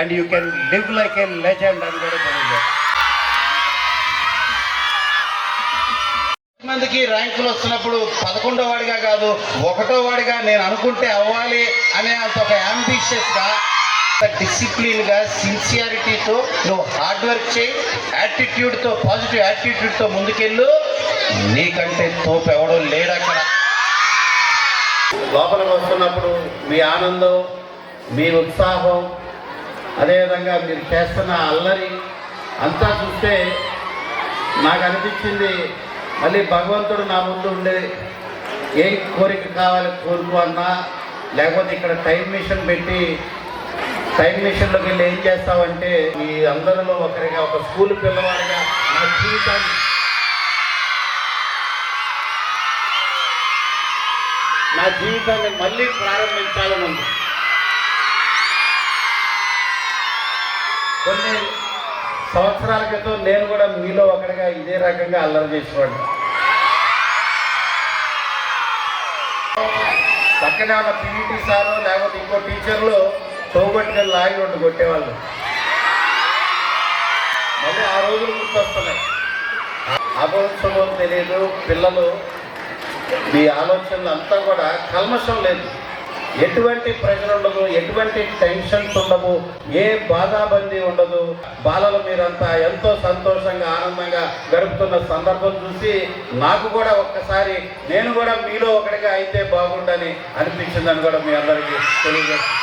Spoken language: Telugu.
and you can live like a legend అని కూడా తెలియజేస్తాను. మందికి ర్యాంకులు వస్తున్నప్పుడు 11వ వాడిగా కాదు 1వ వాడిగా నేను అనుకుంటే అవ్వాలి అనే అంత ఒక యాంబిషియస్గా, డిసిప్లిన్గా, సిన్సియారిటీతో నువ్వు హార్డ్ వర్క్ చేయి, యాటిట్యూడ్తో, పాజిటివ్ యాటిట్యూడ్తో ముందుకెళ్ళు. నీకంటే తోపు ఎవడో లేడు అక్కడ. లోపలికి వస్తున్నప్పుడు మీ ఆనందం, మీ ఉత్సాహం, అదేవిధంగా మీరు చేస్తున్న అల్లరి అంతా చూస్తే నాకు అనిపించింది, మళ్ళీ భగవంతుడు నా ముందు ఉండే ఏం కోరిక కావాలి కోరుకు అన్నా, లేకపోతే ఇక్కడ టైం మిషన్ పెట్టి టైం మిషన్లోకి వెళ్ళి ఏం చేస్తావంటే ఈ అందరిలో ఒకరిగా, ఒక స్కూల్ పిల్లవాడిగా నా జీవితాన్ని మళ్ళీ ప్రారంభించాలని ఉంది. కొన్ని సంవత్సరాల క్రితం నేను కూడా మీలో ఒకటిగా ఇదే రకంగా అల్లరి చేసేవాడిని. పక్కనే ఉన్న పీఈటీ సారు లేకపోతే ఇంకో టీచర్లు తోగొట్టుగా లాగి ఉండి కొట్టేవాళ్ళు. మళ్ళీ ఆ రోజులు గుర్తొస్తున్నాయి. అభోత్సవం తెలియదు, పిల్లలు మీ ఆలోచనలు అంతా కూడా కల్మషం లేదు, ఎటువంటి ప్రెషర్ ఉండదు, ఎటువంటి టెన్షన్స్ ఉండవు, ఏ బాధాబందీ ఉండదు. బాలలు మీరంతా ఎంతో సంతోషంగా ఆనందంగా గడుపుతున్న సందర్భం చూసి నాకు కూడా ఒక్కసారి నేను కూడా మీలో ఒకటిగా అయితే బాగుండని అనిపించిందని కూడా మీ అందరికీ తెలియజేస్తాను.